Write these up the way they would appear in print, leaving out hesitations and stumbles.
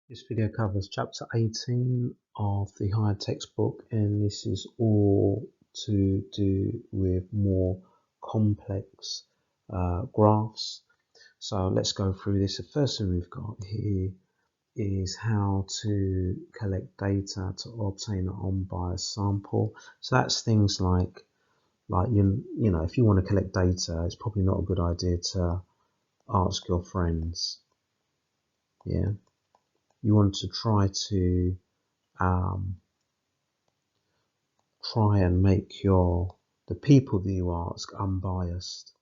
This video covers chapter 18 of the Higher textbook, and this is all to do with more complex graphs. So let's go through this. The first thing we've got here is how to collect data to obtain an unbiased sample. So that's things like you know, if you want to collect data, it's probably not a good idea to ask your friends. Yeah. You want to try and make the people that you ask unbiased.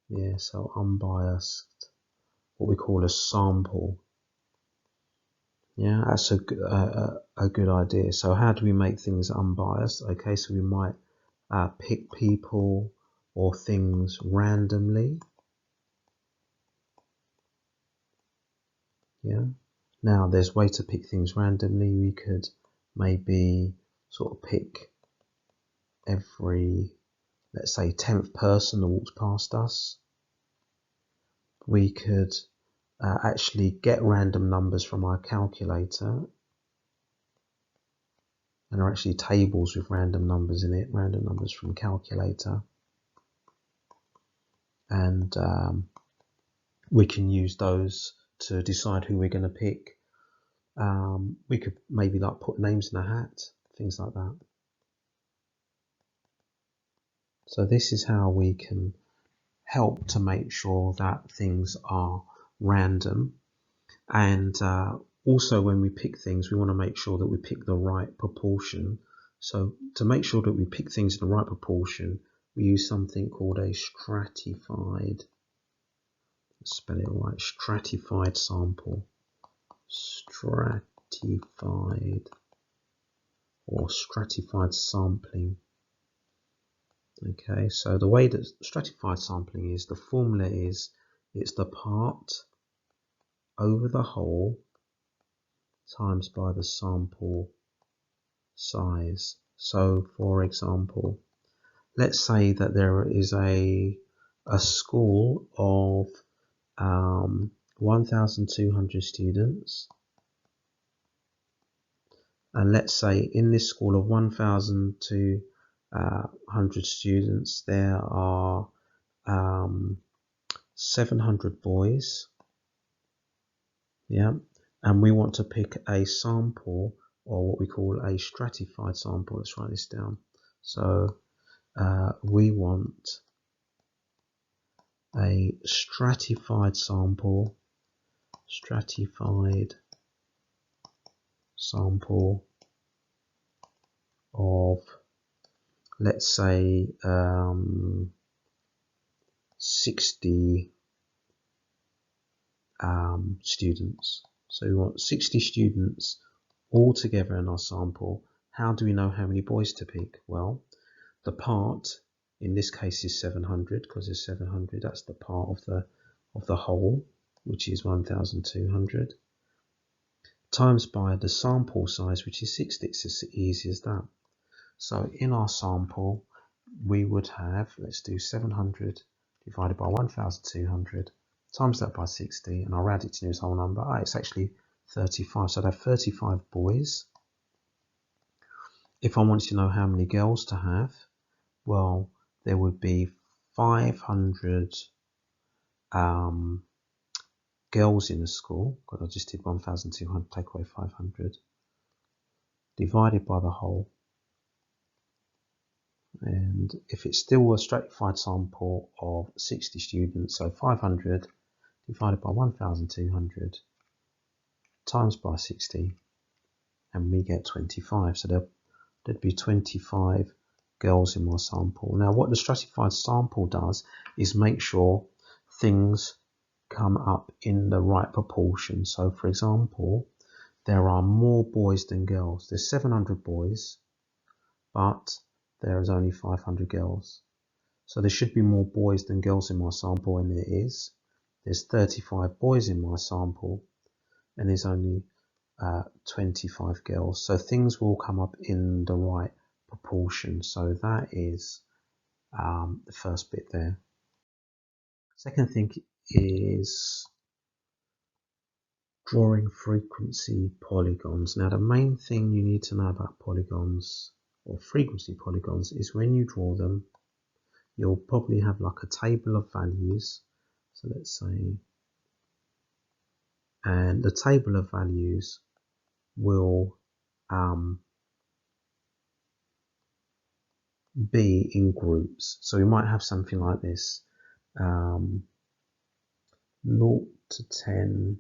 Yeah, so unbiased, what we call a sample. Yeah, that's a good idea. So how do we make things unbiased? Okay, so we might pick people or things randomly. Yeah. Now there's a way to pick things randomly. We could maybe sort of pick every, let's say, 10th person that walks past us. We could actually get random numbers from our calculator, and there are actually tables with random numbers in it, random numbers from calculator, and we can use those to decide who we're going to pick. We could maybe like put names in a hat, things like that. So this is how we can help to make sure that things are random. And also when we pick things, we want to make sure that we pick the right proportion. So to make sure that we pick things in the right proportion, we use something called a stratified, let's spell it right, stratified sample. Stratified or stratified sampling. Okay, so the way that stratified sampling is, the formula is, it's the part over the whole times by the sample size. So for example, let's say that there is a school of 1,200 students, and let's say in this school of 1,200 students there are 700 boys. Yeah, and we want to pick a sample, or what we call a stratified sample. Let's write this down. So we want a stratified sample, of, let's say, 60 students. So we want 60 students all together in our sample. How do we know how many boys to pick? Well, the part in this case is 700, because there's 700. That's the part of the whole, which is 1,200, times by the sample size, which is 60. It's as easy as that. So in our sample, we would have, let's do 700 divided by 1,200, times that by 60, and I'll round it to nearest whole number. It's actually 35. So I'd have 35 boys. If I wanted to know how many girls to have, well, there would be 500 girls in the school, because I just did 1,200, take away 500, divided by the whole. And if it's still a stratified sample of 60 students, so 500 divided by 1,200 times by 60, and we get 25. So there'd be 25 girls in my sample. Now what the stratified sample does is make sure things come up in the right proportion. So for example, there are more boys than girls. There's 700 boys, but there is only 500 girls. So there should be more boys than girls in my sample, and there is. There's 35 boys in my sample, and there's only 25 girls. So things will come up in the right proportion. So that is the first bit there. Second thing is drawing frequency polygons. Now the main thing you need to know about polygons or frequency polygons is when you draw them, you'll probably have like a table of values. So let's say, and the table of values will be in groups. So we might have something like this, 0 to 10,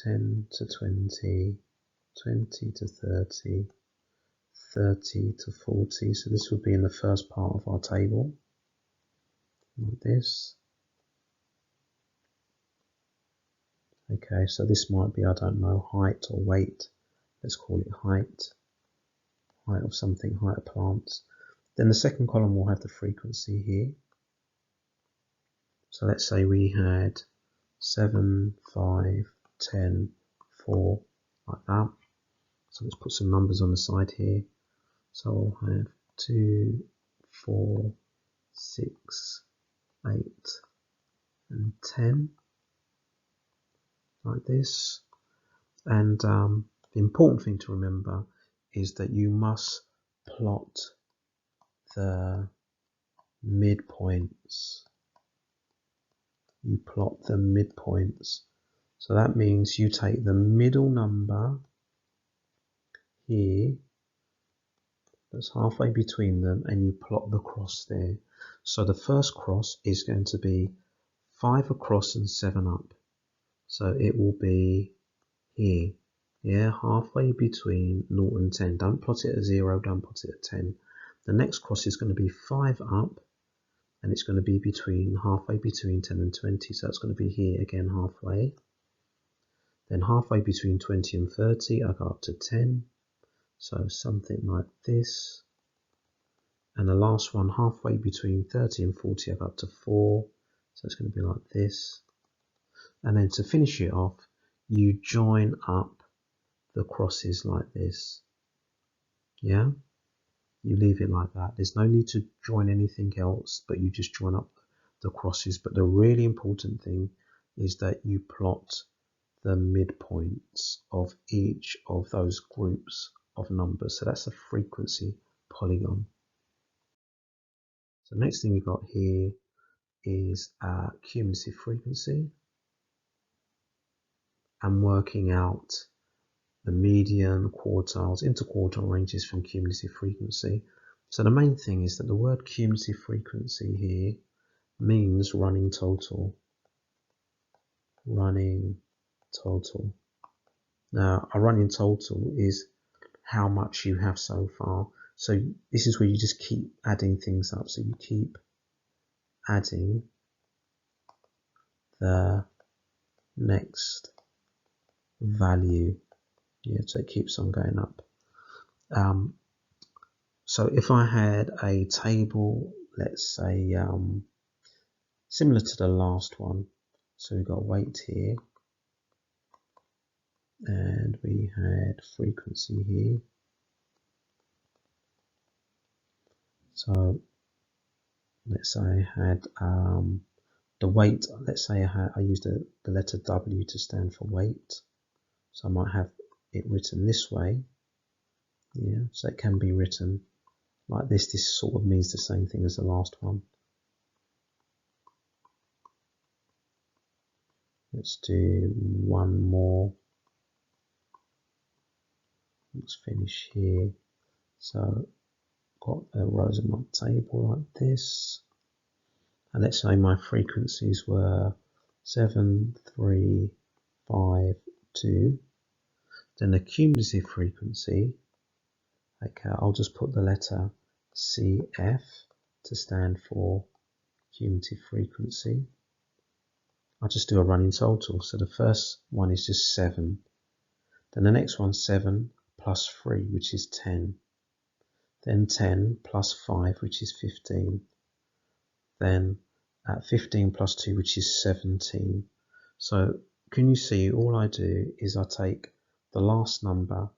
10 to 20, 20 to 30, 30 to 40. So this would be in the first part of our table, like this. Okay, so this might be, I don't know, height or weight. Let's call it height. Height of something, height of plants. Then the second column will have the frequency here. So let's say we had 7, 5, 10, 4, like that. So let's put some numbers on the side here. So I'll have 2, 4, 6, 8, and 10, like this. And the important thing to remember is that you must plot the midpoints. You plot the midpoints. So that means you take the middle number here, that's halfway between them, and you plot the cross there. So the first cross is going to be 5 across and 7 up. So it will be here, yeah, halfway between 0 and 10. Don't plot it at 0, don't plot it at 10. The next cross is going to be 5 up, and it's going to be halfway between 10 and 20. So it's going to be here again, halfway. Then halfway between 20 and 30, I go up to 10. So something like this. And the last one, halfway between 30 and 40, I go up to 4. So it's going to be like this. And then to finish it off, you join up the crosses like this. Yeah? You leave it like that. There's no need to join anything else, but you just join up the crosses. But the really important thing is that you plot the midpoints of each of those groups of numbers. So that's a frequency polygon. So next thing we've got here is cumulative frequency. I'm working out the median, quartiles, interquartile ranges from cumulative frequency. So the main thing is that the word cumulative frequency here means running total. Running total. Now, a running total is how much you have so far. So this is where you just keep adding things up. So you keep adding the next value. Yeah, so it keeps on going up. So if I had a table, let's say similar to the last one, so we've got weight here, and we had frequency here. So let's say I had the weight, let's say I used the letter W to stand for weight. So I might have it written this way. Yeah, so it can be written like this. This sort of means the same thing as the last one. Let's do one more. Let's finish here. So got the rows of my table like this. And let's say my frequencies were 7, 3, 5, 2. Then the cumulative frequency, okay, I'll just put the letter CF to stand for cumulative frequency. I'll just do a running total. So the first one is just 7. Then the next one's 7 plus 3, which is 10. Then 10 plus 5, which is 15. Then 15 plus 2, which is 17. So can you see, all I do is I take the last number,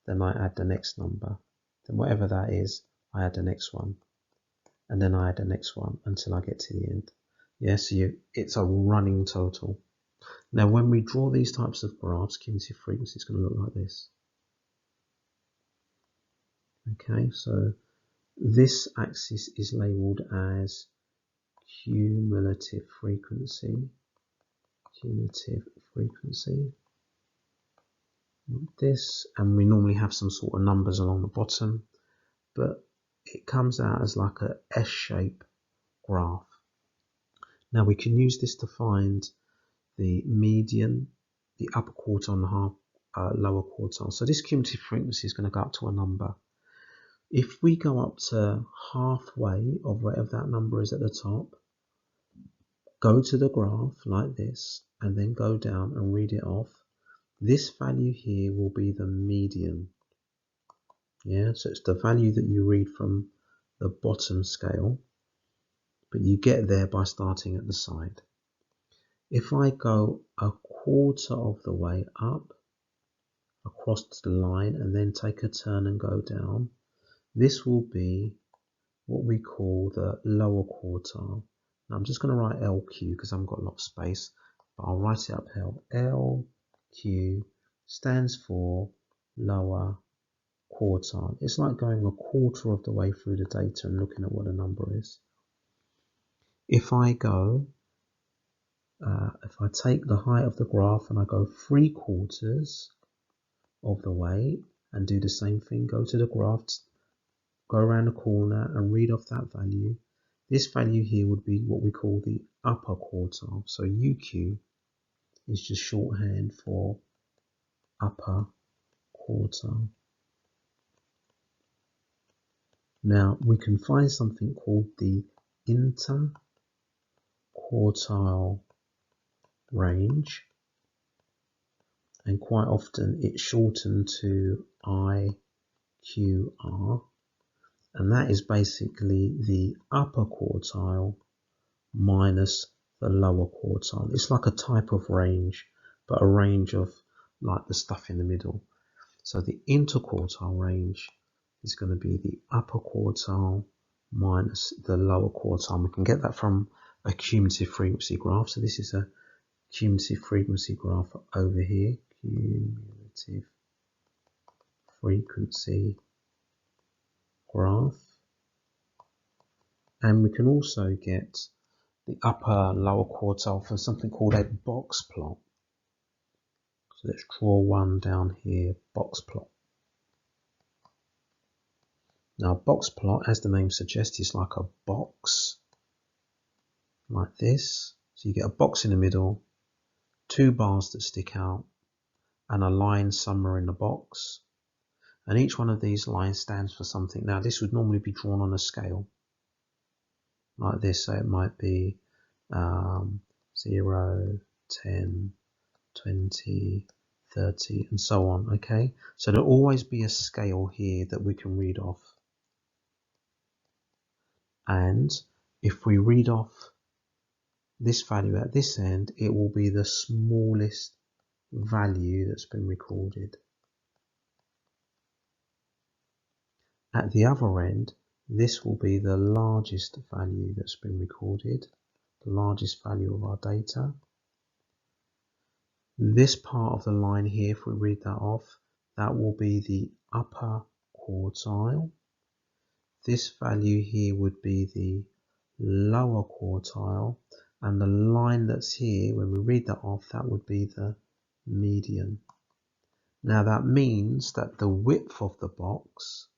then I add the next number. Then whatever that is, I add the next one. And then I add the next one until I get to the end. Yeah, so it's a running total. Now, when we draw these types of graphs, cumulative frequency is going to look like this. Okay, so this axis is labelled as cumulative frequency. Cumulative frequency. Like this, and we normally have some sort of numbers along the bottom, but it comes out as like a S-shape graph. Now we can use this to find the median, the upper quartile and the lower quartile. So this cumulative frequency is going to go up to a number. If we go up to halfway of whatever that number is at the top, go to the graph like this, and then go down and read it off, this value here will be the median. Yeah, so it's the value that you read from the bottom scale, but you get there by starting at the side. If I go a quarter of the way up across the line and then take a turn and go down, this will be what we call the lower quartile. Now I'm just going to write LQ because I haven't got a lot of space, but I'll write it up here. LQ stands for lower quartile. It's like going a quarter of the way through the data and looking at what the number is. If I go, if I take the height of the graph and I go 3/4 of the way and do the same thing, go to the graph, go around the corner and read off that value, this value here would be what we call the upper quartile. So UQ is just shorthand for upper quartile. Now we can find something called the interquartile range, and quite often it's shortened to IQR, and that is basically the upper quartile minus the lower quartile. It's like a type of range, but a range of like the stuff in the middle. So the interquartile range is going to be the upper quartile minus the lower quartile. We can get that from a cumulative frequency graph. So this is a cumulative frequency graph over here. Cumulative frequency graph. And we can also get the upper lower quartile for something called a box plot. So let's draw one down here, box plot. Now, box plot, as the name suggests, is like a box, like this. So you get a box in the middle, two bars that stick out, and a line somewhere in the box. And each one of these lines stands for something. Now, this would normally be drawn on a scale, like this. So it might be 0, 10, 20, 30, and so on, okay? So there'll always be a scale here that we can read off. And if we read off this value at this end, it will be the smallest value that's been recorded. At the other end, this will be the largest value that's been recorded, the largest value of our data. This part of the line here, if we read that off, that will be the upper quartile. This value here would be the lower quartile, and the line that's here, when we read that off, that would be the median. Now that means that the width of the box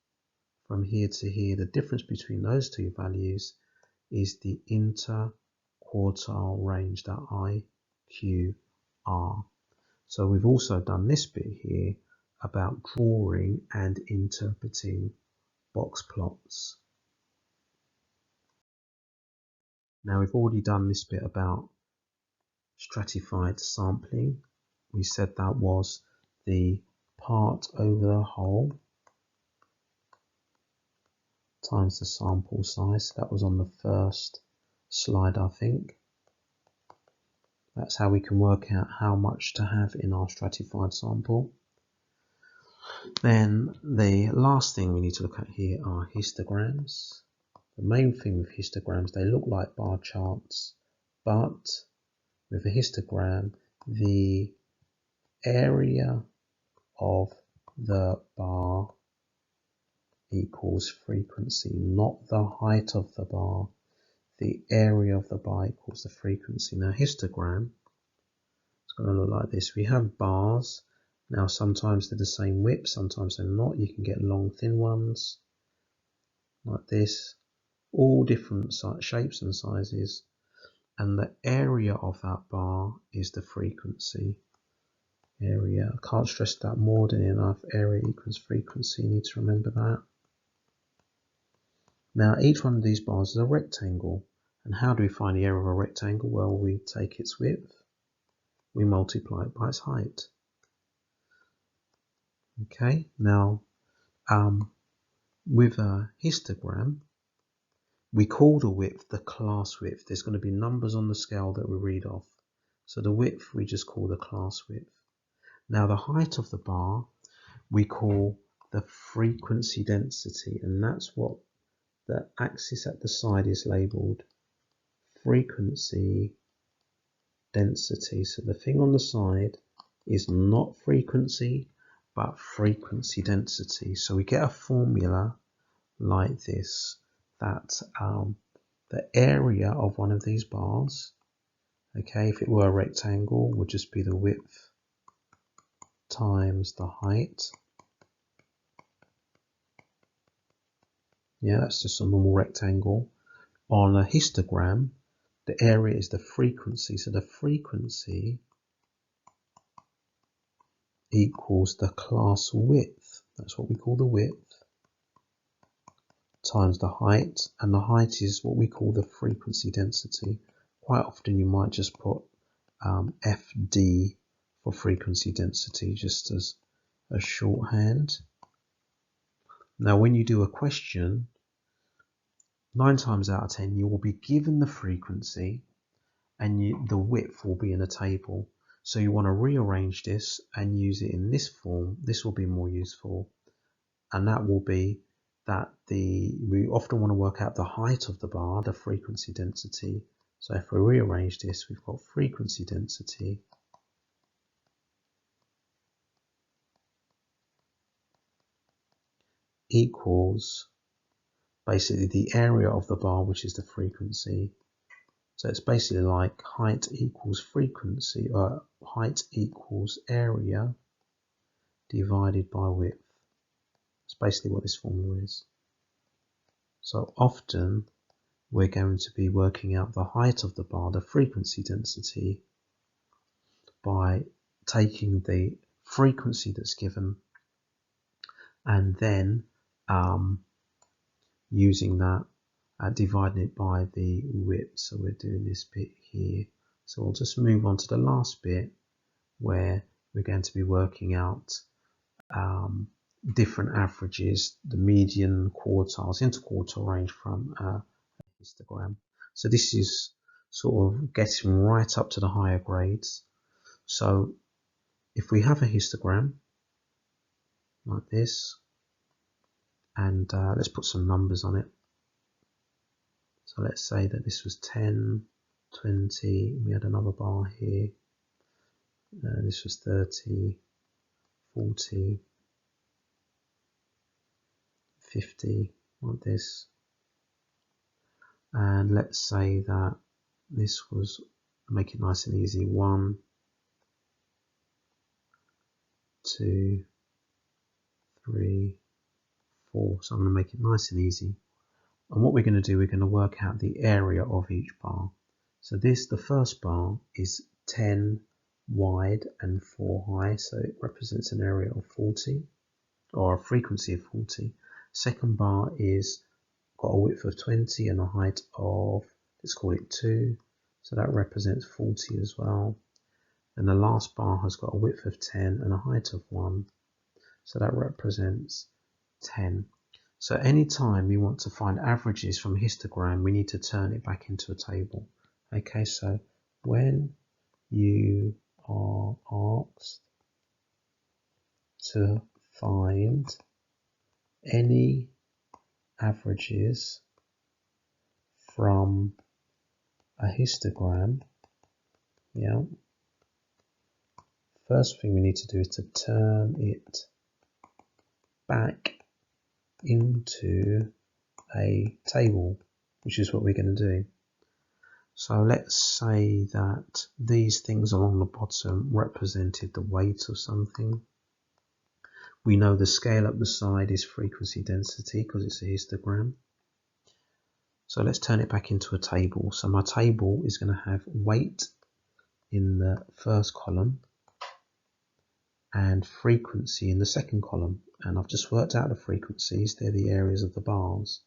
from here to here, the difference between those two values is the interquartile range, that IQR. So we've also done this bit here about drawing and interpreting box plots. Now we've already done this bit about stratified sampling. We said that was the part over the whole times the sample size. That was on the first slide, I think. That's how we can work out how much to have in our stratified sample. Then the last thing we need to look at here are histograms. The main thing with histograms, they look like bar charts, but with a histogram, the area of the bar equals frequency, not the height of the bar. The area of the bar equals the frequency. Now histogram, it's going to look like this. We have bars. Now sometimes they're the same width, sometimes they're not. You can get long, thin ones like this, all different shapes and sizes. And the area of that bar is the frequency. Area, I can't stress that more than enough. Area equals frequency, you need to remember that. Now each one of these bars is a rectangle. And how do we find the area of a rectangle? Well, we take its width, we multiply it by its height. Okay, now with a histogram, we call the width the class width. There's going to be numbers on the scale that we read off. So the width we just call the class width. Now the height of the bar we call the frequency density, and that's what the axis at the side is labelled frequency density. So the thing on the side is not frequency but frequency density. So we get a formula like this, that the area of one of these bars, okay, if it were a rectangle, would just be the width times the height. Yeah, that's just a normal rectangle. On a histogram, the area is the frequency. So the frequency equals the class width. That's what we call the width, times the height. And the height is what we call the frequency density. Quite often you might just put FD for frequency density, just as a shorthand. Now when you do a question, 9 times out of 10 you will be given the frequency and the width will be in a table. So you want to rearrange this and use it in this form. This will be more useful, and that will be that we often want to work out the height of the bar, the frequency density. So if we rearrange this, we've got frequency density equals basically the area of the bar, which is the frequency. So it's basically like height equals frequency, or height equals area divided by width. It's basically what this formula is. So often we're going to be working out the height of the bar, the frequency density, by taking the frequency that's given and then using that, dividing it by the width. So we're doing this bit here. So we'll just move on to the last bit where we're going to be working out different averages, the median, quartiles, interquartile range from a histogram. So this is sort of getting right up to the higher grades. So if we have a histogram like this, and let's put some numbers on it. So let's say that this was 10, 20, we had another bar here, this was 30, 40, 50, like this. And let's say that this was, make it nice and easy, 1, 2, 3, 4. So I'm going to make it nice and easy. And what we're going to do, we're going to work out the area of each bar. So this, the first bar is 10 wide and 4 high, so it represents an area of 40, or a frequency of 40. Second bar is got a width of 20 and a height of, let's call it 2, so that represents 40 as well. And the last bar has got a width of 10 and a height of 1, so that represents 10. So anytime we want to find averages from a histogram, we need to turn it back into a table. Okay, so when you are asked to find any averages from a histogram, yeah, first thing we need to do is to turn it back into a table, which is what we're going to do. So let's say that these things along the bottom represented the weight of something. We know the scale up the side is frequency density because it's a histogram. So let's turn it back into a table. So my table is going to have weight in the first column and frequency in the second column. And I've just worked out the frequencies. They're the areas of the bars.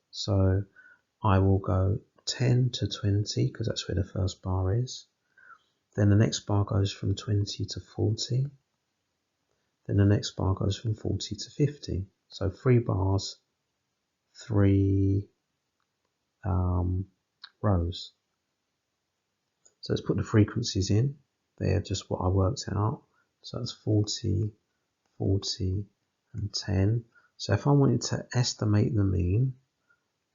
So I will go 10 to 20 because that's where the first bar is. Then the next bar goes from 20 to 40. Then the next bar goes from 40 to 50. So 3 bars, 3 rows. So let's put the frequencies in. They're just what I worked out. So that's 40, 40 and 10. So if I wanted to estimate the mean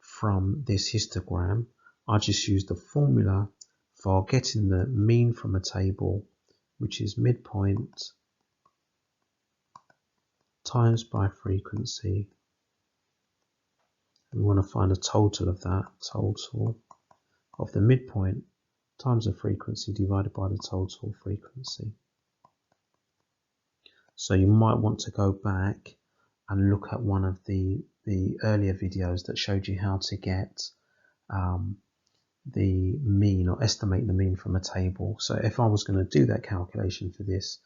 from this histogram, I just use the formula for getting the mean from a table, which is midpoint times by frequency. We want to find a total of that, total of the midpoint times the frequency divided by the total frequency. So you might want to go back and look at one of the earlier videos that showed you how to get the mean or estimate the mean from a table. So if I was going to do that calculation for this,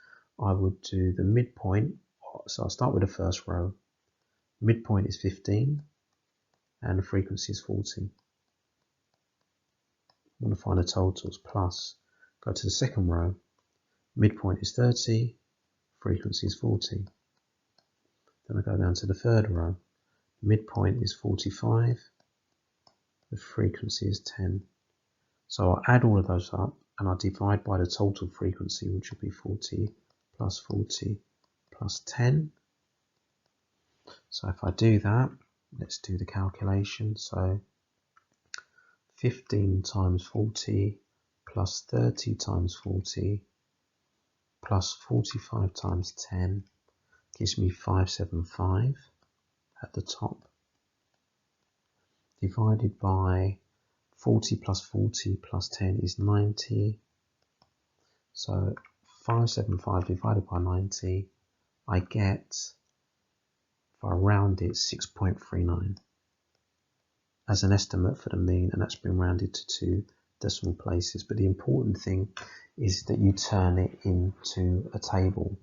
I would do the midpoint. So I'll start with the first row. Midpoint is 15 and the frequency is 40. I want to find the totals plus. Go to the second row. Midpoint is 30, frequency is 40. Then I go down to the third row. Midpoint is 45, the frequency is 10. So I'll add all of those up and I'll divide by the total frequency, which will be 40 plus 10. So if I do that, let's do the calculation. So 15 times 40 plus 30 times 40 plus 45 times 10 gives me 575 at the top, divided by 40 plus 40 plus 10 is 90. So 575 divided by 90, I get, if I round it, 6.39 as an estimate for the mean, and that's been rounded to 2 decimal places. But the important thing is that you turn it into a table.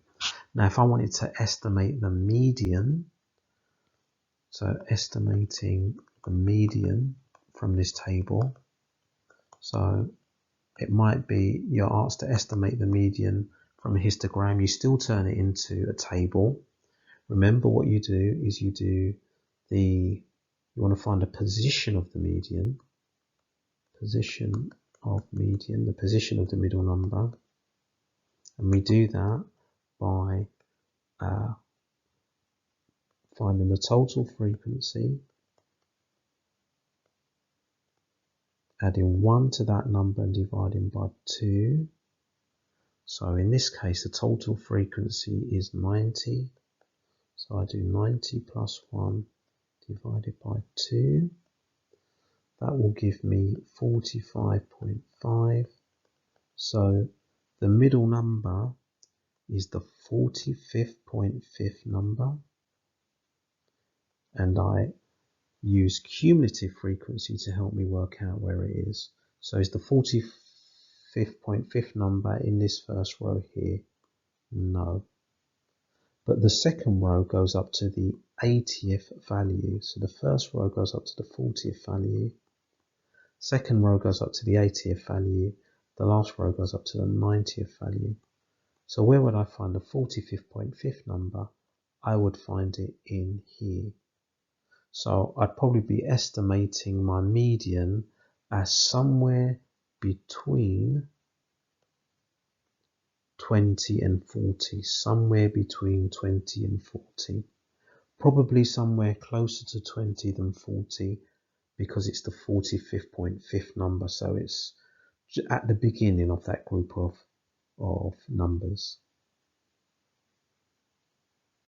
Now if I wanted to estimate the median, so estimating the median from this table, so it might be you're asked to estimate the median from a histogram. You still turn it into a table. Remember what you do is you want to find the position of the median, the position of the middle number, and we do that by finding the total frequency, adding 1 to that number and dividing by 2. So in this case the total frequency is 90. So I do 90 plus 1 divided by 2. That will give me 45.5. So the middle number is the 45th number. And I use cumulative frequency to help me work out where it is. So is the 45th number in this first row here? No. But the second row goes up to the 80th value. So the first row goes up to the 40th value. Second row goes up to the 80th value. The last row goes up to the 90th value. So where would I find the 45th number? I would find it in here. So I'd probably be estimating my median as somewhere between 20 and 40, somewhere between 20 and 40, probably somewhere closer to 20 than 40 because it's the 45th number, so it's at the beginning of that group of of numbers.